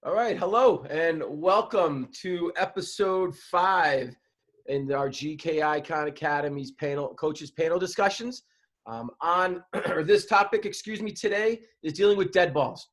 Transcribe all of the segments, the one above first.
All right, hello and welcome to episode 5 in our GK Icon Academy's coaches panel discussions. This topic, today is dealing with dead balls.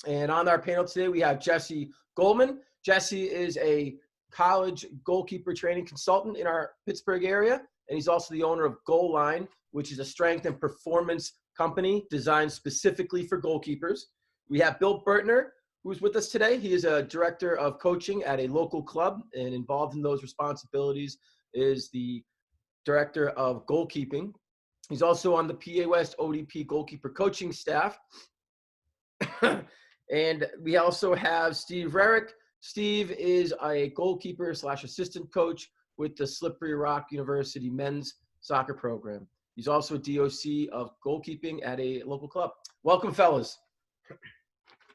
And on our panel today, we have Jesse Goleman. Jesse is a college goalkeeper training consultant in our Pittsburgh area, and he's also the owner of Goleline, which is a strength and performance company designed specifically for goalkeepers. We have Bill Burtner, who's with us today. He is a director of coaching at a local club, and involved in those responsibilities is the director of goalkeeping. He's also on the PA West ODP goalkeeper coaching staff. And we also have Steve Rerick. Steve is a goalkeeper / assistant coach with the Slippery Rock University men's soccer program. He's also a DOC of goalkeeping at a local club. Welcome, fellas.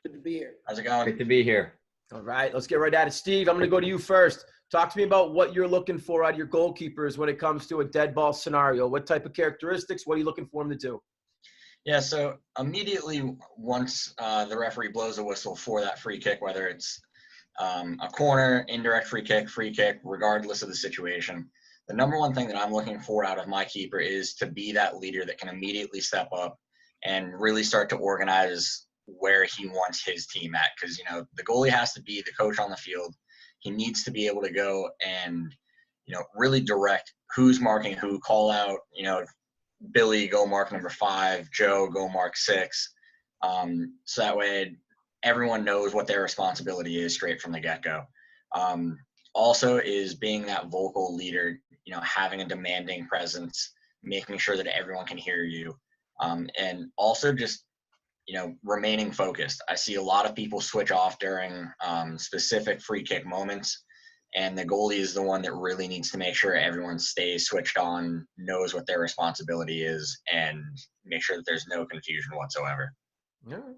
Good to be here. How's it going? Great to be here. All right, let's get right at it. Steve, I'm going to go to you first. Talk to me about what you're looking for out of your goalkeepers when it comes to a dead ball scenario. What type of characteristics? What are you looking for them to do? Yeah, so immediately once the referee blows a whistle for that free kick, whether it's a corner, indirect free kick, regardless of the situation, the number one thing that I'm looking for out of my keeper is to be that leader that can immediately step up and really start to organize where he wants his team at. Because, the goalie has to be the coach on the field. He needs to be able to go and, really direct who's marking who, call out, Billy, go mark number 5, Joe, go mark 6. So that way everyone knows what their responsibility is straight from the get-go. Also is being that vocal leader, having a demanding presence, making sure that everyone can hear you. And also just, remaining focused. I see a lot of people switch off during specific free kick moments, and the goalie is the one that really needs to make sure everyone stays switched on, knows what their responsibility is, and make sure that there's no confusion whatsoever. All right.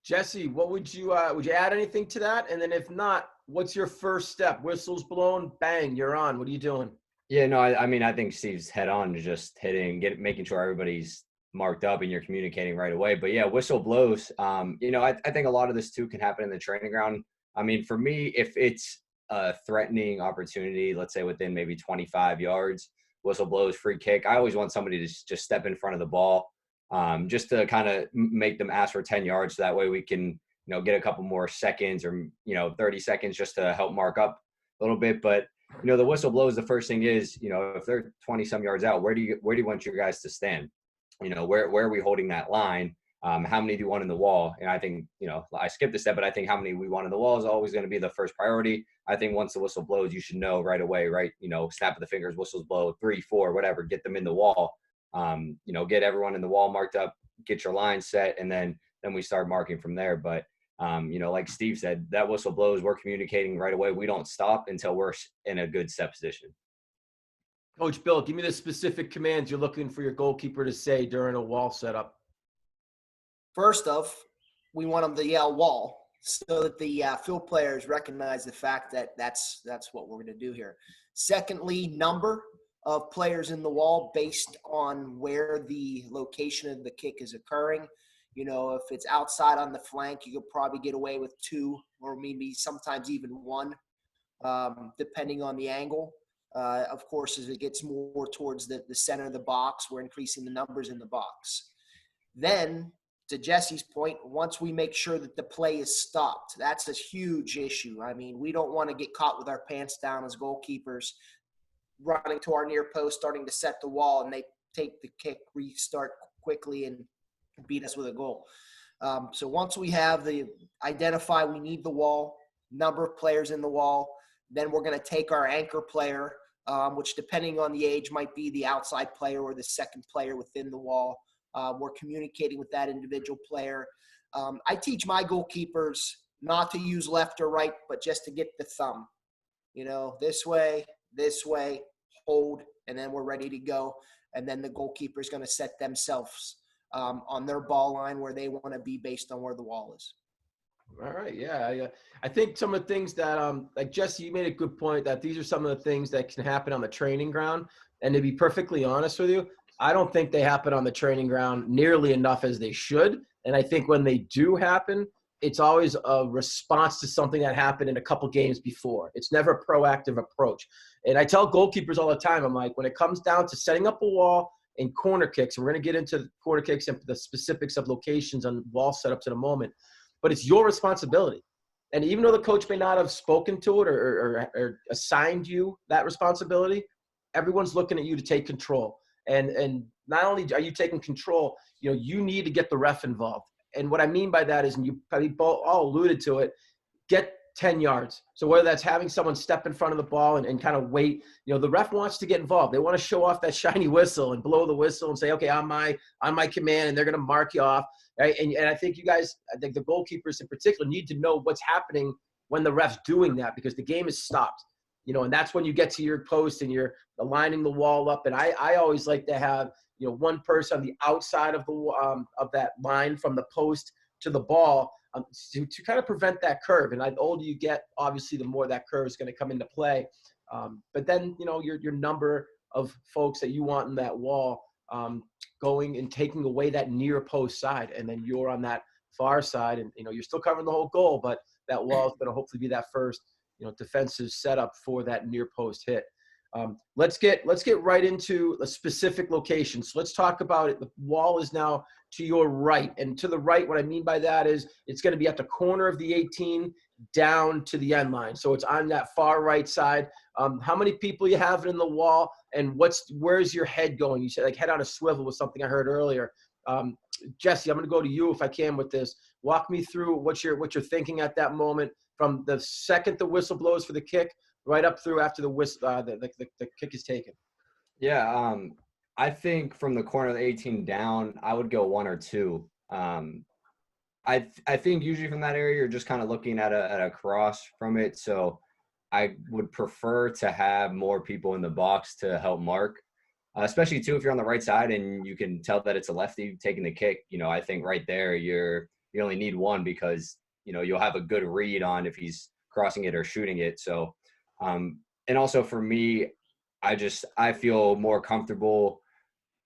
Jesse, what would you add anything to that? And then if not, what's your first step? Whistles blown, bang, you're on. What are you doing? Yeah, no, I think Steve's head on to just making sure everybody's marked up and you're communicating right away. But yeah, whistle blows. I think a lot of this too can happen in the training ground. I mean, for me, if it's a threatening opportunity, let's say within maybe 25 yards, whistle blows, free kick, I always want somebody to just step in front of the ball, just to kind of make them ask for 10 yards. So that way we can, get a couple more seconds or, 30 seconds just to help mark up a little bit. But, the whistle blows, the first thing is, if they're 20 some yards out, where do you want your guys to stand? Where are we holding that line? How many do you want in the wall? And I think, I skipped a step, but I think how many we want in the wall is always going to be the first priority. I think once the whistle blows, you should know right away, right? Snap of the fingers, whistles blow, 3, 4, whatever, get them in the wall. Get everyone in the wall marked up, get your line set, and then we start marking from there. But, like Steve said, that whistle blows, we're communicating right away. We don't stop until we're in a good set position. Coach Bill, give me the specific commands you're looking for your goalkeeper to say during a wall setup. First off, we want them to yell wall so that the field players recognize the fact that that's what we're going to do here. Secondly, number of players in the wall based on where the location of the kick is occurring. If it's outside on the flank, you could probably get away with 2 or maybe sometimes even 1, depending on the angle. Of course, as it gets more towards the center of the box, we're increasing the numbers in the box. Then, to Jesse's point, once we make sure that the play is stopped, that's a huge issue. I mean, we don't want to get caught with our pants down as goalkeepers, running to our near post, starting to set the wall, and they take the kick, restart quickly, and beat us with a goal. So once we have identify we need the wall, number of players in the wall, then we're going to take our anchor player, which depending on the age might be the outside player or the second player within the wall. We're communicating with that individual player. I teach my goalkeepers not to use left or right, but just to get the thumb. This way, hold, and then we're ready to go. And then the goalkeeper is going to set themselves on their ball line where they want to be based on where the wall is. All right, yeah. I think some of the things that, like Jesse, you made a good point that these are some of the things that can happen on the training ground. And to be perfectly honest with you, I don't think they happen on the training ground nearly enough as they should. And I think when they do happen, it's always a response to something that happened in a couple games before. It's never a proactive approach. And I tell goalkeepers all the time, I'm like, when it comes down to setting up a wall and corner kicks, and we're going to get into corner kicks and the specifics of locations on wall setups in a moment, but it's your responsibility. And even though the coach may not have spoken to it or assigned you that responsibility, everyone's looking at you to take control. And not only are you taking control, you need to get the ref involved. And what I mean by that is, and you probably both all alluded to it, get 10 yards. So whether that's having someone step in front of the ball and kind of wait, the ref wants to get involved. They want to show off that shiny whistle and blow the whistle and say, okay, on my command, and they're going to mark you off. Right? And I think the goalkeepers in particular need to know what's happening when the ref's doing that, because the game is stopped. And that's when you get to your post and you're aligning the wall up. And I always like to have, one person on the outside of that line from the post to the ball to kind of prevent that curve. And the older you get, obviously, the more that curve is going to come into play. But then, your number of folks that you want in that wall going and taking away that near post side. And then you're on that far side and, you're still covering the whole goal, but that wall is going to hopefully be that first, defensive setup for that near post hit. Let's get right into a specific location. So let's talk about it. The wall is now to your right, and to the right, what I mean by that is it's going to be at the corner of the 18 down to the end line. So it's on that far right side. How many people you have in the wall, and where's your head going? You said like head on a swivel was something I heard earlier. Jesse, I'm going to go to you if I can with this. Walk me through what you're thinking at that moment from the second the whistle blows for the kick right up through after the whistle, the kick is taken. Yeah, I think from the corner of the 18 down, I would go 1 or 2. I think usually from that area, you're just kind of looking at a cross from it. So I would prefer to have more people in the box to help mark, especially too if you're on the right side and you can tell that it's a lefty taking the kick. I think right there you only need one because you'll have a good read on if he's crossing it or shooting it. So and also for me, I feel more comfortable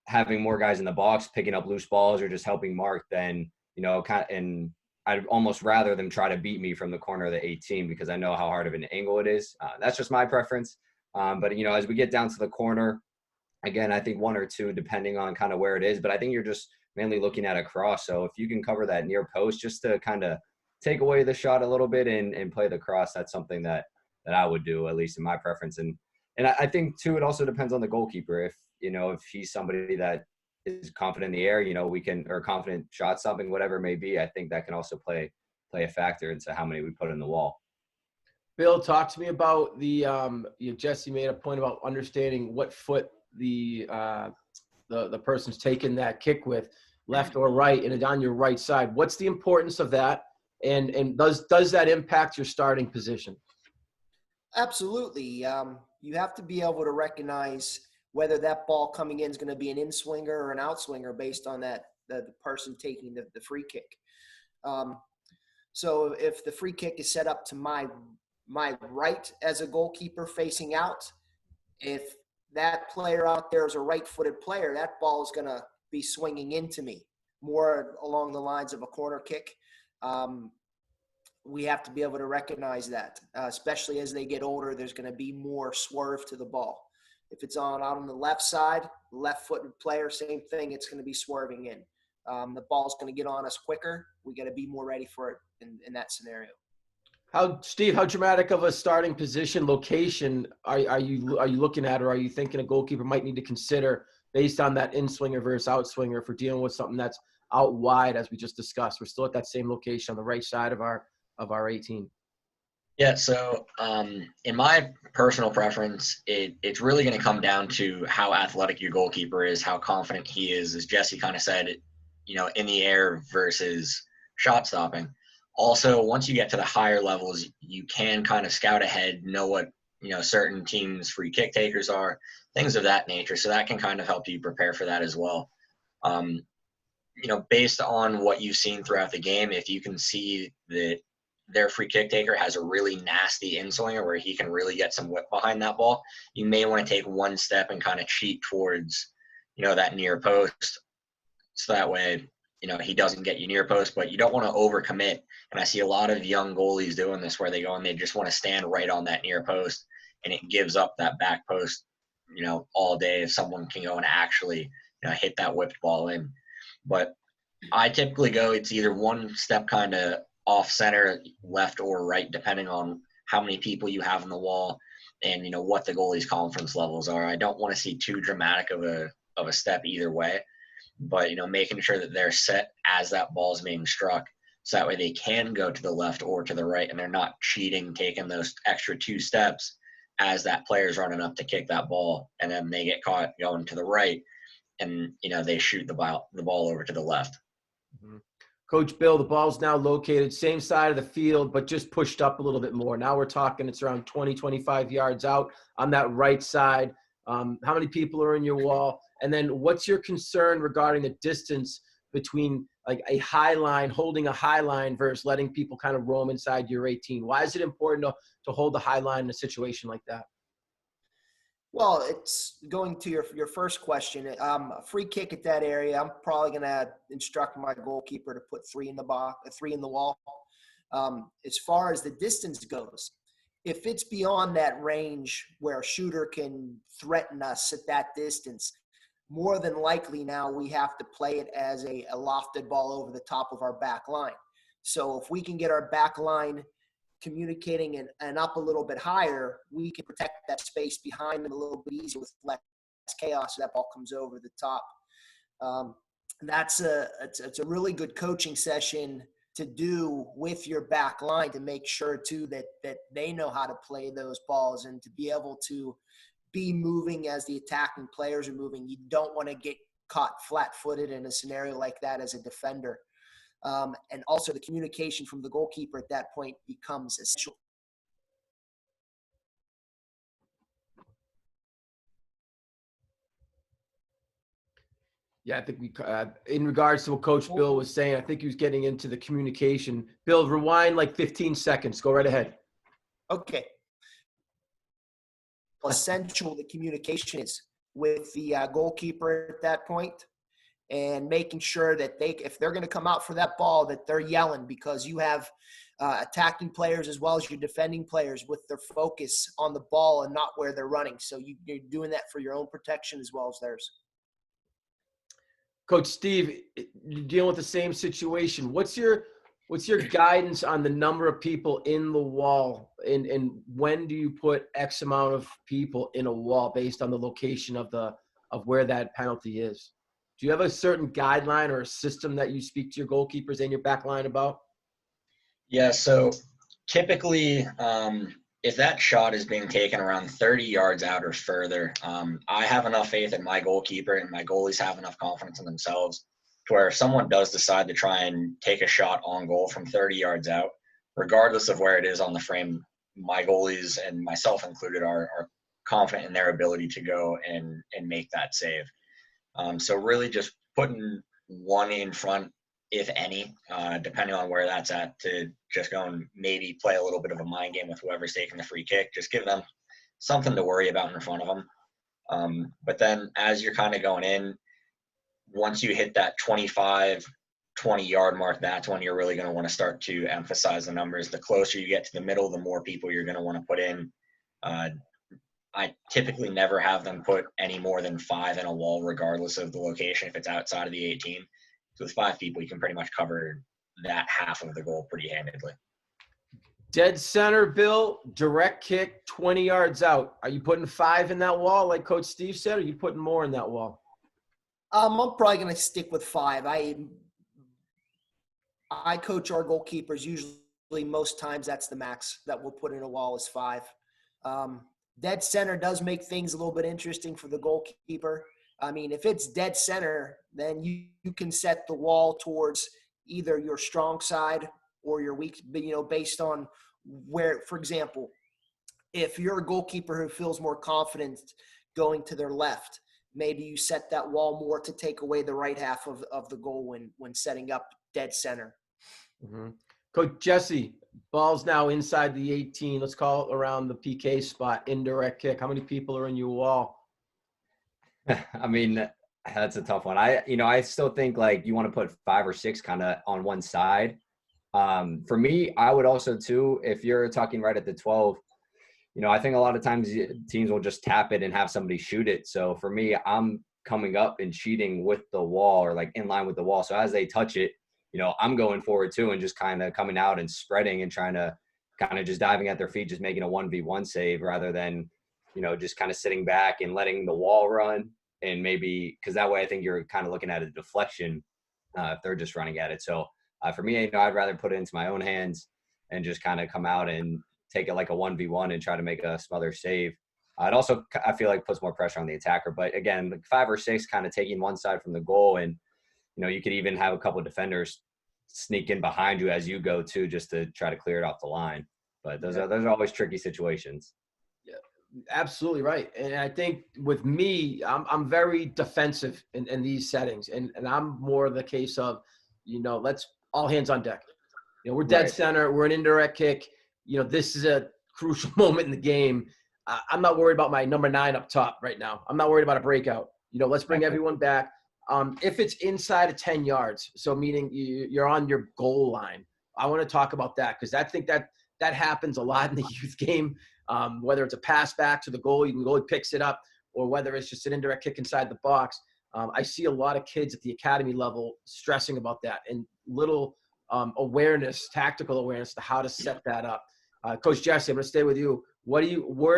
having more guys in the box picking up loose balls or just helping mark than and I'd almost rather them try to beat me from the corner of the 18 because I know how hard of an angle it is. That's just my preference. But as we get down to the corner, again, I think 1 or 2 depending on kind of where it is. But I think you're just mainly looking at a cross. So if you can cover that near post just to kind of take away the shot a little bit and play the cross, that's something that I would do, at least in my preference. And I think too, it also depends on the goalkeeper. If he's somebody that is confident in the air, or confident shot stopping, whatever it may be, I think that can also play a factor into how many we put in the wall. Bill, talk to me about the Jesse made a point about understanding what foot the person's taking that kick with, left or right, and it's on your right side. What's the importance of that? And does that impact your starting position? Absolutely. You have to be able to recognize whether that ball coming in is going to be an in-swinger or an out-swinger based on the person taking the free kick. So if the free kick is set up to my right as a goalkeeper facing out, if that player out there is a right-footed player, that ball is going to be swinging into me more along the lines of a corner kick. We have to be able to recognize that, especially as they get older, there's going to be more swerve to the ball. If it's out on the left side, left-footed player, same thing, it's going to be swerving in. The ball's going to get on us quicker. We got to be more ready for it in that scenario. Steve, how dramatic of a starting position location are you looking at, or are you thinking a goalkeeper might need to consider based on that in-swinger versus out-swinger if we're dealing with something that's out wide, as we just discussed? We're still at that same location on the right side of our 18. Yeah, so in my personal preference, it's really going to come down to how athletic your goalkeeper is, how confident he is, as Jesse kind of said, in the air versus shot stopping. Also, once you get to the higher levels, you can kind of scout ahead, know what, certain teams' free kick takers are, things of that nature. So that can kind of help you prepare for that as well. Based on what you've seen throughout the game, if you can see that their free kick taker has a really nasty in-swinger where he can really get some whip behind that ball, you may want to take one step and kind of cheat towards, that near post. So that way, he doesn't get you near post, but you don't want to overcommit. And I see a lot of young goalies doing this where they go and they just want to stand right on that near post, and it gives up that back post, all day if someone can go and actually, hit that whipped ball in. But I typically go, it's either one step kind of off center, left or right, depending on how many people you have on the wall and, what the goalie's confidence levels are. I don't want to see too dramatic of a step either way, but, making sure that they're set as that ball is being struck. So that way they can go to the left or to the right, and they're not cheating, taking those extra 2 steps as that player's running up to kick that ball, and then they get caught going to the right, and, they shoot the ball over to the left. Mm-hmm. Coach Bill, the ball's now located same side of the field, but just pushed up a little bit more. Now we're talking it's around 20, 25 yards out on that right side. How many people are in your wall? And then what's your concern regarding the distance between like a high line, holding a high line versus letting people kind of roam inside your 18? Why is it important to hold the high line in a situation like that? Well, it's going to your first question. A free kick at that area, I'm probably going to instruct my goalkeeper to put 3 in the box, 3 in the wall. As far as the distance goes, if it's beyond that range where a shooter can threaten us at that distance, more than likely now we have to play it as a lofted ball over the top of our back line. So if we can get our back line communicating and up a little bit higher, we can protect that space behind them a little bit easier with less chaos so that ball comes over the top. It's a really good coaching session to do with your back line to make sure too that they know how to play those balls and to be able to be moving as the attacking players are moving. You don't want to get caught flat-footed in a scenario like that as a defender. And also the communication from the goalkeeper at that point becomes essential. Yeah, I think in regards to what Coach Bill was saying, I think he was getting into the communication. Bill, rewind like 15 seconds. Go right ahead. Okay. Essential the communication is with the goalkeeper at that point, and making sure that if they're going to come out for that ball, that they're yelling, because you have attacking players as well as your defending players with their focus on the ball and not where they're running. So you're doing that for your own protection as well as theirs. Coach Steve, you're dealing with the same situation. What's your guidance on the number of people in the wall, and when do you put X amount of people in a wall based on the location of where that penalty is? Do you have a certain guideline or a system that you speak to your goalkeepers and your back line about? Yeah, so typically, if that shot is being taken around 30 yards out or further, I have enough faith in my goalkeeper and my goalies have enough confidence in themselves to where if someone does decide to try and take a shot on goal from 30 yards out, regardless of where it is on the frame, my goalies and myself included are confident in their ability to go and make that save. So really just putting one in front, if any, depending on where that's at, to just go and maybe play a little bit of a mind game with whoever's taking the free kick. Just give them something to worry about in front of them. But then as you're kind of going in, once you hit that 25, 20-yard mark, that's when you're really going to want to start to emphasize the numbers. The closer you get to the middle, the more people you're going to want to put in. I typically never have them put any more than 5 in a wall, regardless of the location, if it's outside of the 18. So with 5 people, you can pretty much cover that half of the goal pretty handedly. Dead center, Bill, direct kick, 20 yards out. Are you putting 5 in that wall like Coach Steve said, or are you putting more in that wall? I'm probably going to stick with 5. I coach our goalkeepers. Usually, most times, that's the max that we'll put in a wall is 5. Dead center does make things a little bit interesting for the goalkeeper. I mean, if it's dead center, then you can set the wall towards either your strong side or your weak, based on where, for example, if you're a goalkeeper who feels more confident going to their left, maybe you set that wall more to take away the right half of the goal when setting up dead center. Mm-hmm. Coach Jesse, ball's now inside the 18. Let's call it around the PK spot, indirect kick. How many people are in your wall? I mean, That's a tough one. I still think like you want to put 5 or 6 kind of on one side. For me, I would also too, if you're talking right at the 12, I think a lot of times teams will just tap it and have somebody shoot it. So for me, I'm coming up and cheating with the wall or like in line with the wall. So as they touch it, I'm going forward too and just kind of coming out and spreading and trying to kind of just diving at their feet, just making a 1v1 save rather than, just kind of sitting back and letting the wall run. And maybe because that way I think you're kind of looking at a deflection if they're just running at it. So for me, I'd rather put it into my own hands and just kind of come out and take it like a 1v1 and try to make a smother save. It also, I feel like, puts more pressure on the attacker. But again, like 5 or 6 kind of taking one side from the goal. And, you could even have a couple of defenders sneak in behind you as you go too, just to try to clear it off the line. But those are always tricky situations. Absolutely right. And I think with me, I'm very defensive in these settings. And I'm more the case of, let's all hands on deck. We're dead center. We're an indirect kick. This is a crucial moment in the game. I'm not worried about my number 9 up top right now. I'm not worried about a breakout. Let's bring everyone back. If it's inside of 10 yards, so meaning you're on your goal line, I want to talk about that because I think that happens a lot in the youth game. Whether it's a pass back to the goal, the goalie picks it up, or whether it's just an indirect kick inside the box. I see a lot of kids at the academy level stressing about that and little awareness, tactical awareness to how to set that up. Coach Jesse, I'm going to stay with you. Where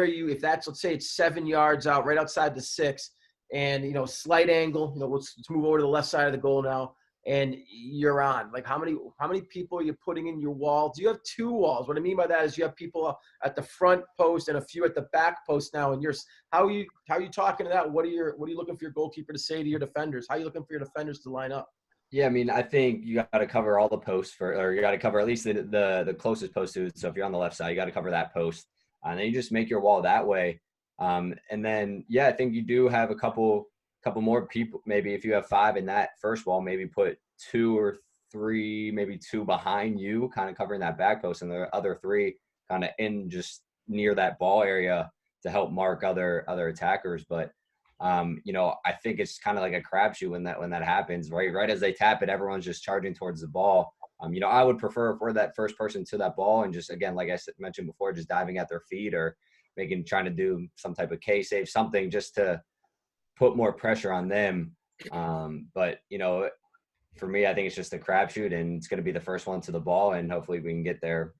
are you, if that's, let's say it's 7 yards out, right outside the 6, and, slight angle, let's move over to the left side of the goal now, and you're on. Like, how many people are you putting in your wall? Do you have 2 walls? What I mean by that is you have people at the front post and a few at the back post now, and how are you talking to that? What are you looking for your goalkeeper to say to your defenders? How are you looking for your defenders to line up? Yeah, I mean, I think you got to cover all the posts or you got to cover at least the closest post to it. So if you're on the left side, you got to cover that post, and then you just make your wall that way. And then, I think you do have a couple more people. Maybe if you have 5 in that first wall, maybe put 2 or 3, maybe 2 behind you, kind of covering that back post, and the other 3 kind of in just near that ball area to help mark other attackers. But I think it's kind of like a crapshoot when that happens, right as they tap it, everyone's just charging towards the ball. I would prefer for that first person to that ball and just, again, like I mentioned before, just diving at their feet or trying to do some type of K save, something just to put more pressure on them. But for me, I think it's just a crapshoot, and it's going to be the first one to the ball, and hopefully we can get there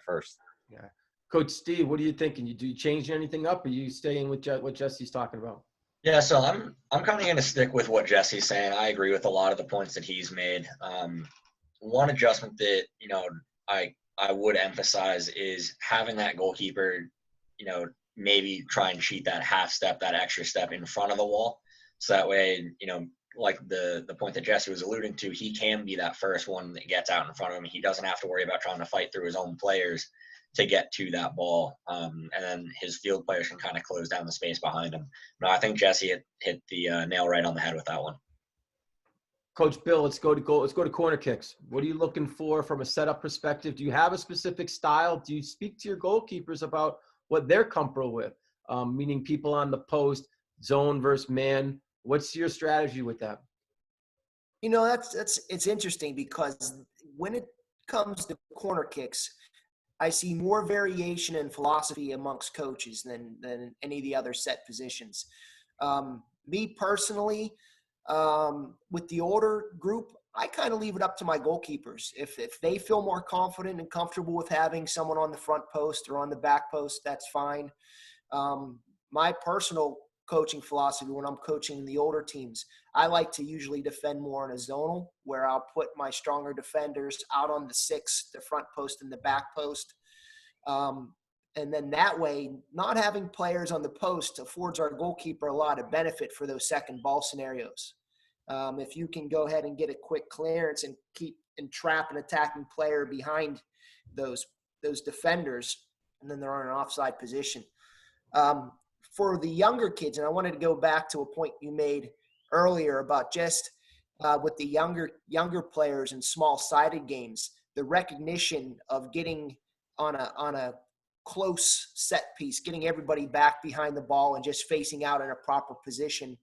first. Yeah. Coach Steve, what are you thinking? Do you change anything up, or are you staying with what Jesse's talking about? Yeah, so I'm kind of going to stick with what Jesse's saying. I agree with a lot of the points that he's made. One adjustment that I would emphasize is having that goalkeeper, maybe try and cheat that half step, that extra step in front of the wall, so that way, like the point that Jesse was alluding to, he can be that first one that gets out in front of him. He doesn't have to worry about trying to fight through his own players to get to that ball. And then his field players can kind of close down the space behind him. No, I think Jesse hit the nail right on the head with that one. Coach Bill, let's go to corner kicks. What are you looking for from a setup perspective? Do you have a specific style? Do you speak to your goalkeepers about what they're comfortable with? Meaning people on the post, zone versus man. What's your strategy with that? It's interesting because when it comes to corner kicks, I see more variation in philosophy amongst coaches than any of the other set positions. Me personally, with the older group, I kind of leave it up to my goalkeepers. If they feel more confident and comfortable with having someone on the front post or on the back post, that's fine. My personal coaching philosophy when I'm coaching the older teams, I like to usually defend more in a zonal, where I'll put my stronger defenders out on the 6, the front post and the back post. And then that way, not having players on the post affords our goalkeeper a lot of benefit for those second ball scenarios. If you can go ahead and get a quick clearance and trap an attacking player behind those defenders, and then they're on an offside position. For the younger kids, and I wanted to go back to a point you made earlier about just with the younger players in small-sided games, the recognition of getting on a close set piece, getting everybody back behind the ball and just facing out in a proper position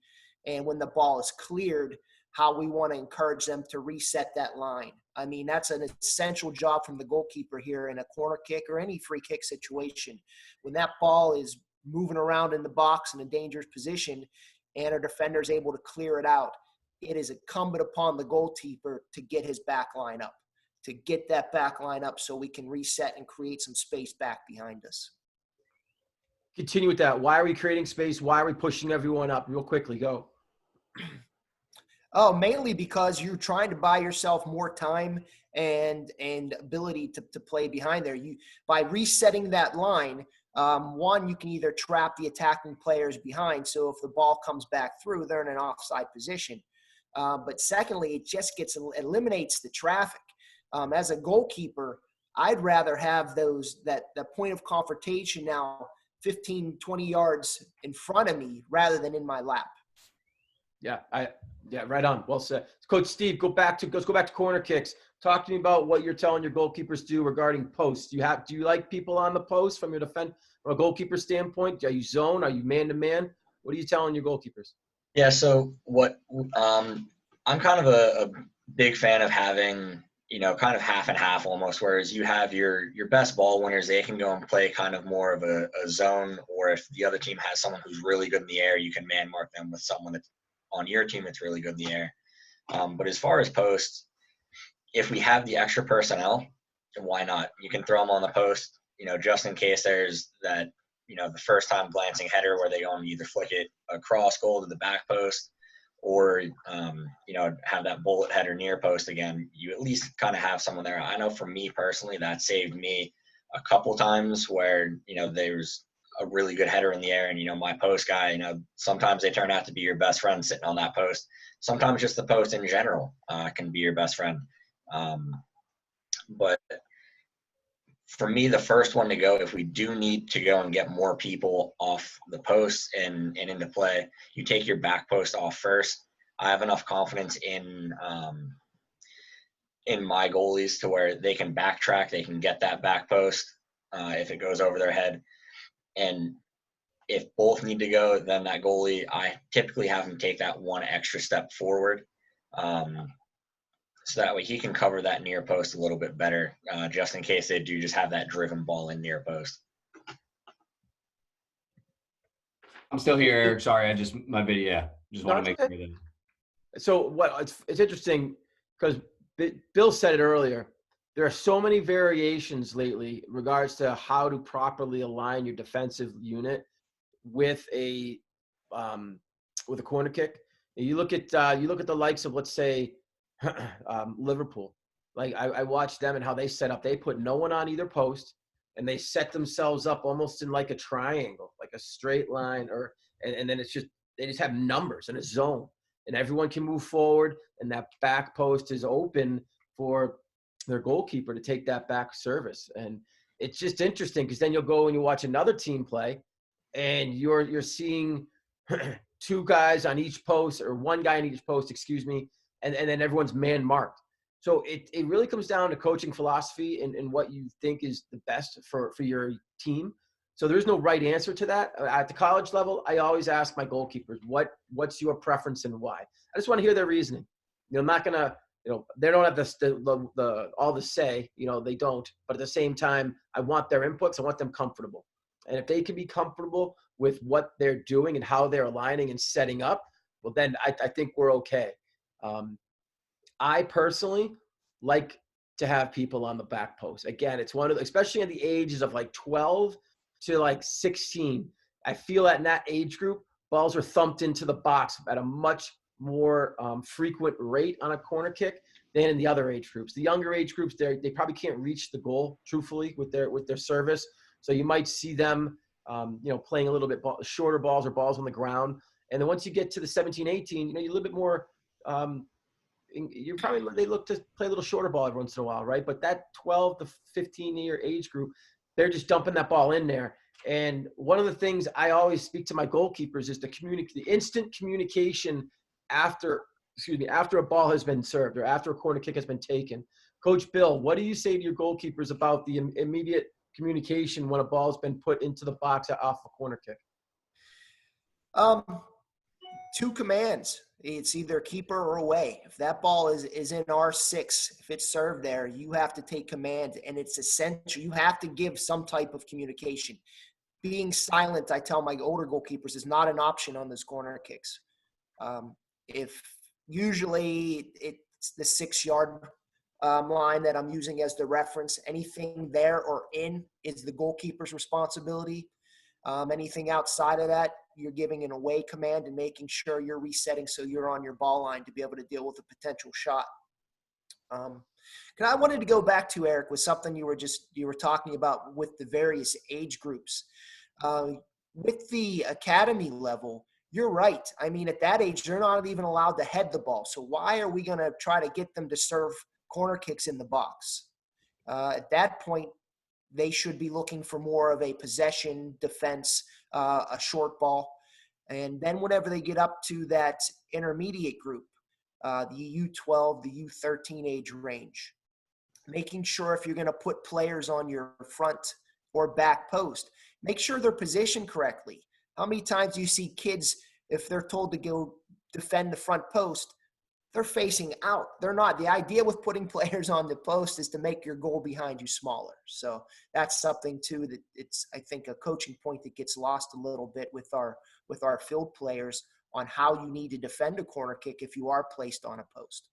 and when the ball is cleared, how we want to encourage them to reset that line. I mean, that's an essential job from the goalkeeper here in a corner kick or any free kick situation. When that ball is moving around in the box in a dangerous position and our defender is able to clear it out, it is incumbent upon the goalkeeper to get his back line up, to get that back line up so we can reset and create some space back behind us. Continue with that. Why are we creating space? Why are we pushing everyone up? Real quickly, go. Oh, mainly because you're trying to buy yourself more time and ability to play behind there. You, by resetting that line, one, you can either trap the attacking players behind, so if the ball comes back through, they're in an offside position. But secondly, it just eliminates the traffic. As a goalkeeper, I'd rather have that point of confrontation now 15, 20 yards in front of me rather than in my lap. Yeah, right on. Well said. Coach Steve, let's go back to corner kicks. Talk to me about what you're telling your goalkeepers do regarding posts. Do you like people on the post from from a goalkeeper standpoint? Are you zone? Are you man-to-man? What are you telling your goalkeepers? Yeah, so I'm kind of a big fan of having, kind of half and half almost, whereas you have your best ball winners, they can go and play kind of more of a zone, or if the other team has someone who's really good in the air, you can man mark them with someone that's on your team that's really good in the air. But as far as posts, if we have the extra personnel, why not? You can throw them on the post, just in case there's that, the first time glancing header where they go and either flick it across goal to the back post or, have that bullet header near post again. You at least kind of have someone there. I know for me personally, that saved me a couple times where, there's a really good header in the air and, my post guy, sometimes they turn out to be your best friend sitting on that post. Sometimes just the post in general can be your best friend. But for me, the first one to go, if we do need to go and get more people off the post and into play, you take your back post off first. I have enough confidence in my goalies to where they can backtrack, they can get that back post if it goes over their head. And if both need to go, then that goalie, I typically have him take that one extra step forward. So that way he can cover that near post a little bit better, just in case they do just have that driven ball in near post. I'm still here, Eric. Sorry, my video. Just want to make sure that. So it's interesting because Bill said it earlier. There are so many variations lately in regards to how to properly align your defensive unit with a corner kick. You look at the likes of, let's say, Liverpool. Like I watched them and how they set up. They put no one on either post, and they set themselves up almost in like a triangle, like a straight line, and then they just have numbers in a zone, and everyone can move forward, and that back post is open for their goalkeeper to take that back service. And it's just interesting because then you'll go and you watch another team play, and you're seeing two guys on each post, or one guy on each post, excuse me, and then everyone's man marked. So it really comes down to coaching philosophy and what you think is the best for your team. So there's no right answer to that. At the college level, I always ask my goalkeepers, what's your preference and why? I just want to hear their reasoning. I'm not going to, they don't have all the say, they don't. But at the same time, I want their inputs. I want them comfortable. And if they can be comfortable with what they're doing and how they're aligning and setting up, well, then I think we're okay. I personally like to have people on the back post. Again, it's especially in the ages of like 12 to like 16. I feel that in that age group, balls are thumped into the box at a much more frequent rate on a corner kick than in the other age groups. The younger age groups, they probably can't reach the goal truthfully with their service. So you might see them, playing a little bit shorter balls or balls on the ground. And then once you get to the 17, 18, you're a little bit more, they look to play a little shorter ball every once in a while, right? But that 12 to 15-year age group, they're just dumping that ball in there. And one of the things I always speak to my goalkeepers is the instant communication after a ball has been served or after a corner kick has been taken. Coach Bill, what do you say to your goalkeepers about the immediate communication when a ball has been put into the box off a corner kick? 2 commands. It's either keeper or away. If that ball is in R6, if it's served there, you have to take command, and it's essential. You have to give some type of communication. Being silent, I tell my older goalkeepers, is not an option on those corner kicks. If usually it's the 6-yard line that I'm using as the reference, anything there or in is the goalkeeper's responsibility. Anything outside of that, you're giving an away command and making sure you're resetting so you're on your ball line to be able to deal with a potential shot. I wanted to go back to, Eric, with something you were talking about with the various age groups. With the academy level, you're right. I mean, at that age, they're not even allowed to head the ball. So why are we going to try to get them to serve corner kicks in the box? At that point, they should be looking for more of a possession defense, a short ball. And then whenever they get up to that intermediate group, the U12, the U13 age range, making sure if you're going to put players on your front or back post, make sure they're positioned correctly. How many times do you see kids, if they're told to go defend the front post, they're facing out? They're not. The idea with putting players on the post is to make your goal behind you smaller. So that's something too that it's, I think, a coaching point that gets lost a little bit with our field players on how you need to defend a corner kick if you are placed on a post.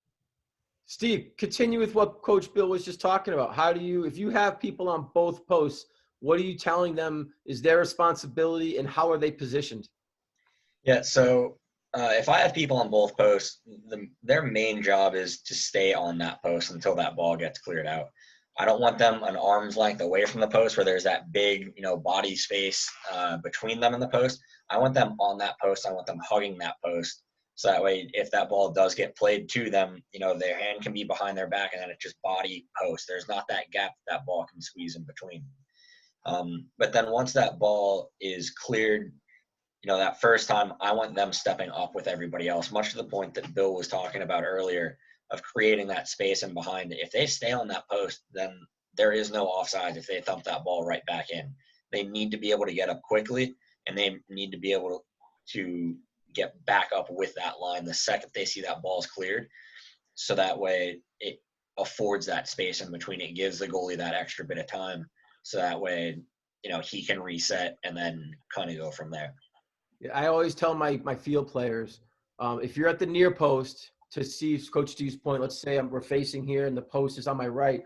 Steve, continue with what Coach Bill was just talking about. How do you, if you have people on both posts, what are you telling them is their responsibility and how are they positioned? Yeah, so if I have people on both posts, their main job is to stay on that post until that ball gets cleared out. I don't want them an arm's length away from the post where there's that big, body space between them and the post. I want them on that post. I want them hugging that post. So that way, if that ball does get played to them, their hand can be behind their back and then it's just body post. There's not that gap that ball can squeeze in between. But then once that ball is cleared, that first time, I want them stepping up with everybody else, much to the point that Bill was talking about earlier of creating that space in behind. If they stay on that post, then there is no offside if they thump that ball right back in. They need to be able to get up quickly, and they need to be able to get back up with that line the second they see that ball's cleared. So that way it affords that space in between. It gives the goalie that extra bit of time. So that way, he can reset and then kind of go from there. I always tell my field players, if you're at the near post, to Coach Steve's point, let's say we're facing here and the post is on my right,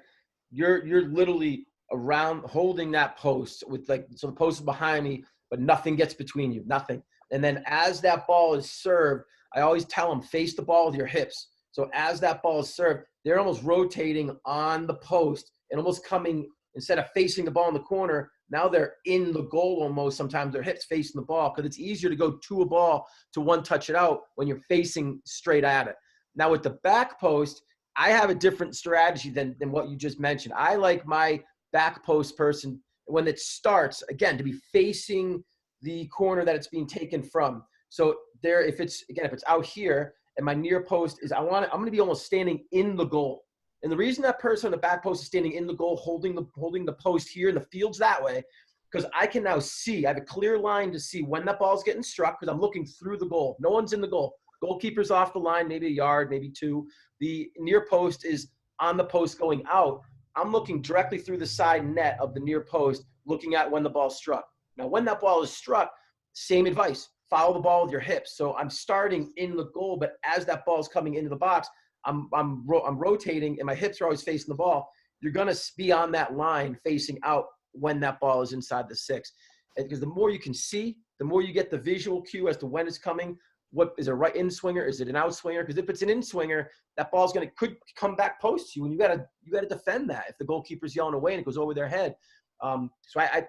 you're literally around holding that post with so the post is behind me, but nothing gets between you, nothing. And then as that ball is served, I always tell them, face the ball with your hips. So as that ball is served, they're almost rotating on the post and almost coming, instead of facing the ball in the corner, now they're in the goal almost. Sometimes their hips facing the ball because it's easier to go to a ball to one touch it out when you're facing straight at it. Now with the back post, I have a different strategy than what you just mentioned. I like my back post person, when it starts, again, to be facing the corner that it's being taken from. So there, if it's out here and my near post is, I'm going to be almost standing in the goal. And the reason that person on the back post is standing in the goal, holding the post here, and the field's that way, because I can now see, I have a clear line to see when that ball's getting struck because I'm looking through the goal. No one's in the goal. Goalkeeper's off the line, maybe a yard, maybe 2. The near post is on the post going out. I'm looking directly through the side net of the near post, looking at when the ball struck. Now, when that ball is struck, same advice. Follow the ball with your hips. So I'm starting in the goal, but as that ball is coming into the box, I'm rotating and my hips are always facing the ball. You're going to be on that line facing out when that ball is inside the 6. And because the more you can see, the more you get the visual cue as to when it's coming. What is a right in swinger? Is it an out swinger? Because if it's an in swinger, that ball's could come back post you, and you gotta defend that if the goalkeeper's yelling away and it goes over their head. So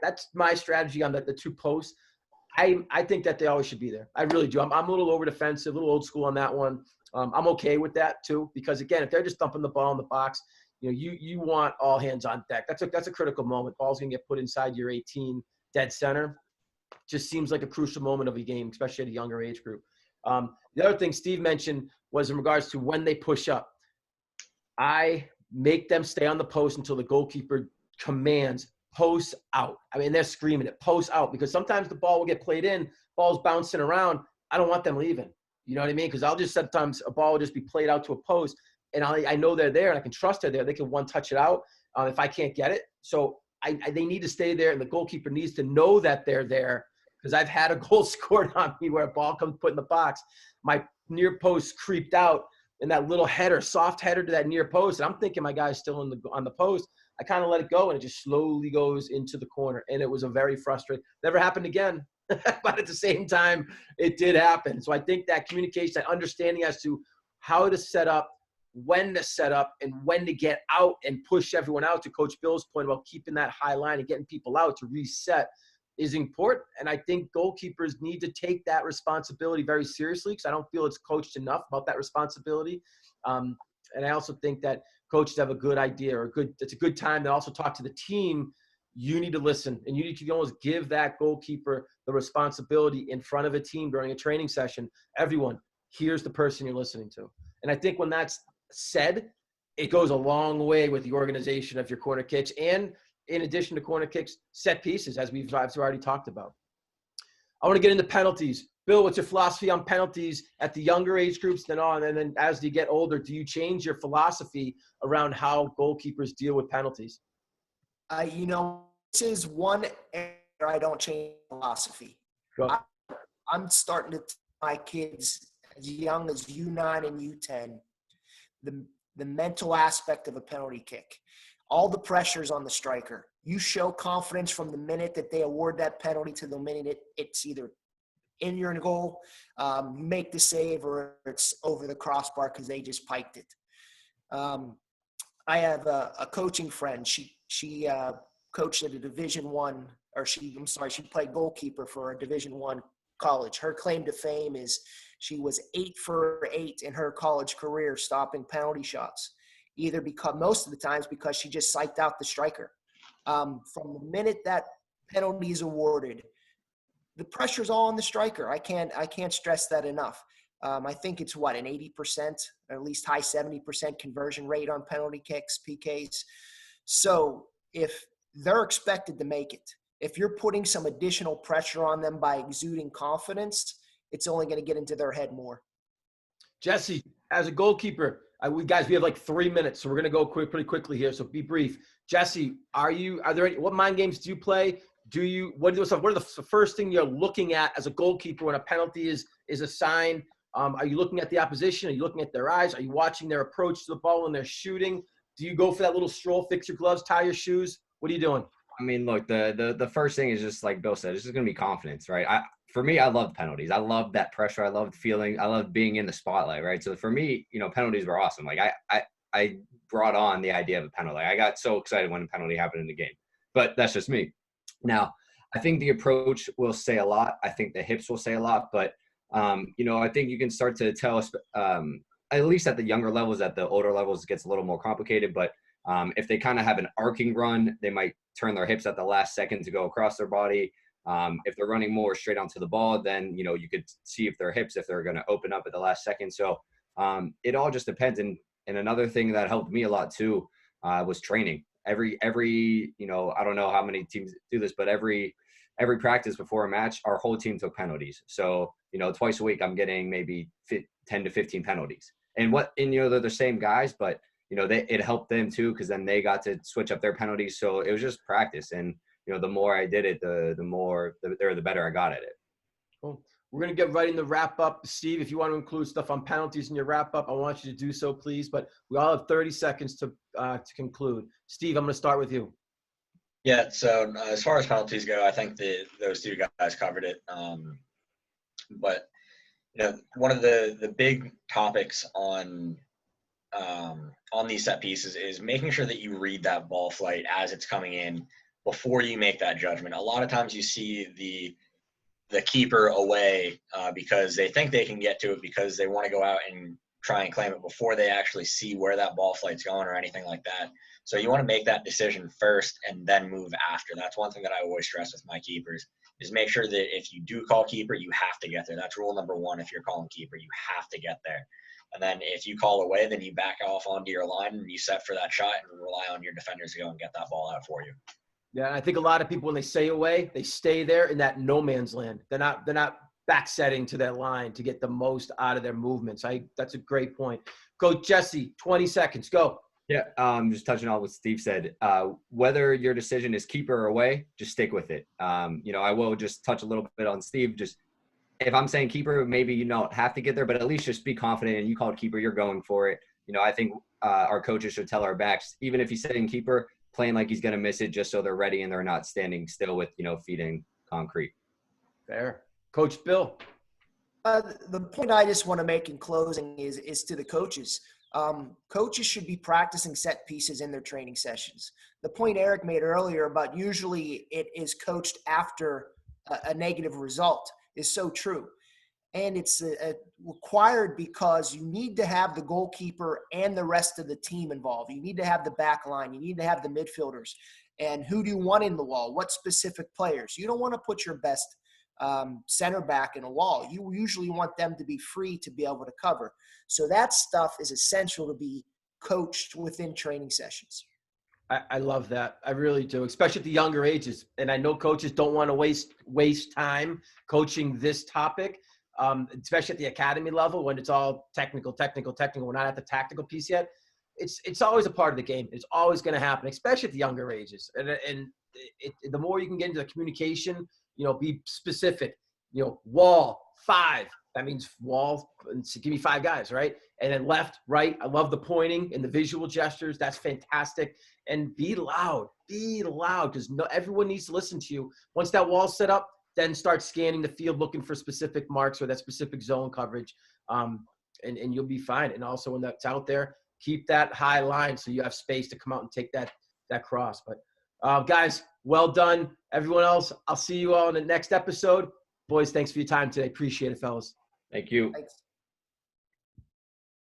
that's my strategy on the 2 posts. I think that they always should be there. I really do. I'm a little over defensive, a little old school on that one. I'm okay with that too, because again, if they're just dumping the ball in the box, you want all hands on deck. That's a critical moment. Ball's gonna get put inside your 18 dead center. Just seems like a crucial moment of a game, especially at a younger age group. The other thing Steve mentioned was in regards to when they push up. I make them stay on the post until the goalkeeper commands post out. I mean, they're screaming it, post out, because sometimes the ball will get played in, ball's bouncing around. I don't want them leaving. You know what I mean? Because I'll just sometimes a ball will just be played out to a post, and I know they're there, and I can trust they're there. They can one touch it out if I can't get it. So they need to stay there, and the goalkeeper needs to know that they're there. Because I've had a goal scored on me where a ball comes put in the box, my near post creeped out, and that little header, soft header to that near post, and I'm thinking my guy's still on the post. I kind of let it go, and it just slowly goes into the corner, and it was a very frustrating. Never happened again, but at the same time, it did happen. So I think that communication, that understanding as to how to set up, when to set up, and when to get out and push everyone out, to Coach Bill's point about keeping that high line and getting people out to reset, is important. And I think goalkeepers need to take that responsibility very seriously, because I don't feel it's coached enough about that responsibility. And I also think that coaches have a good idea, or it's a good time to also talk to the team. You need to listen, and you need to almost give that goalkeeper the responsibility in front of a team during a training session. Everyone, here's the person you're listening to. And I think when that's said, it goes a long way with the organization of your corner kicks, and in addition to corner kicks, set pieces, as we've already talked about. I want to get into penalties. Bill, what's your philosophy on penalties at the younger age groups than on? And then as you get older, do you change your philosophy around how goalkeepers deal with penalties? This is one area I don't change philosophy. I'm starting to tell my kids as young as U9 and U10, the mental aspect of a penalty kick. All the pressures on the striker. You show confidence from the minute that they award that penalty to the minute it's either in your goal, you make the save, or it's over the crossbar because they just piked it. I have a coaching friend. She coached at a Division I, or she played goalkeeper for a Division I college. Her claim to fame is she was 8 for 8 in her college career stopping penalty shots. Either because most of the times because she just psyched out the striker. From the minute that penalty is awarded, the pressure's all on the striker. I can't stress that enough. I think it's an 80%, or at least high 70% conversion rate on penalty kicks, PKs. So if they're expected to make it, if you're putting some additional pressure on them by exuding confidence, it's only going to get into their head more. Jesse, as a goalkeeper, we have like 3 minutes, so we're going to go pretty quickly here. So be brief. Jesse, what mind games do you play? What are the first thing you're looking at as a goalkeeper when a penalty is assigned? Are you looking at the opposition? Are you looking at their eyes? Are you watching their approach to the ball when they're shooting? Do you go for that little stroll, fix your gloves, tie your shoes? What are you doing? I mean, look, the first thing is just like Bill said, it's just going to be confidence, right? For me, I love penalties. I love that pressure. I love being in the spotlight, right? So for me, penalties were awesome. Like I brought on the idea of a penalty. I got so excited when a penalty happened in the game, but that's just me. Now, I think the approach will say a lot. I think the hips will say a lot, but I think you can start to tell, at least at the younger levels. At the older levels, it gets a little more complicated, but if they kind of have an arcing run, they might turn their hips at the last second to go across their body. If they're running more straight onto the ball, then, you could see if their hips, if they're going to open up at the last second. So it all just depends. And another thing that helped me a lot too was training. Every I don't know how many teams do this, but every practice before a match, our whole team took penalties. So, twice a week, I'm getting maybe 10 to 15 penalties. And they're the same guys, but it helped them too, because then they got to switch up their penalties. So it was just practice. And, the more I did it, the better I got at it. Cool. We're going to get right in the wrap up. Steve, if you want to include stuff on penalties in your wrap up, I want you to do so, please. But we all have 30 seconds to conclude. Steve, I'm going to start with you. Yeah. So as far as penalties go, I think those two guys covered it. But one of the big topics on these set pieces is making sure that you read that ball flight as it's coming in before you make that judgment. A lot of times you see the keeper away because they think they can get to it because they want to go out and try and claim it before they actually see where that ball flight's going or anything like that. So you want to make that decision first and then move after. That's one thing that I always stress with my keepers, is make sure that if you do call keeper, you have to get there. That's rule number one. If you're calling keeper, you have to get there. And then if you call away, then you back off onto your line and you set for that shot and rely on your defenders to go and get that ball out for you. Yeah, I think a lot of people, when they say away, they stay there in that no man's land. They're not back setting to that line to get the most out of their movements. That's a great point. Go, Jesse, 20 seconds. Go. Yeah, just touching on what Steve said. Whether your decision is keeper or away, just stick with it. I will just touch a little bit on Steve. Just if I'm saying keeper, maybe you don't have to get there, but at least just be confident. And you called keeper, you're going for it. I think our coaches should tell our backs, even if he's sitting keeper, playing like he's going to miss it, just so they're ready and they're not standing still with feet in concrete. Fair. Coach Bill. The point I just want to make in closing is to the coaches. Coaches should be practicing set pieces in their training sessions. The point Eric made earlier about usually it is coached after a negative result is so true. And it's required because you need to have the goalkeeper and the rest of the team involved. You need to have the back line. You need to have the midfielders. And who do you want in the wall? What specific players? You don't want to put your best center back in a wall. You usually want them to be free to be able to cover. So that stuff is essential to be coached within training sessions. I love that. I really do, especially at the younger ages. And I know coaches don't want to waste time coaching this topic, especially at the academy level when it's all technical. We're not at the tactical piece yet. It's always a part of the game. It's always going to happen, especially at the younger ages. And the more you can get into the communication, be specific, wall 5. That means wall, give me 5 guys, right? And then left, right. I love the pointing and the visual gestures. That's fantastic. And be loud because everyone needs to listen to you. Once that wall's set up, then start scanning the field, looking for specific marks or that specific zone coverage. And you'll be fine. And also when that's out there, keep that high line so you have space to come out and take that cross. But guys, well done. Everyone else, I'll see you all in the next episode. Boys, thanks for your time today. Appreciate it, fellas. Thank you. Thanks.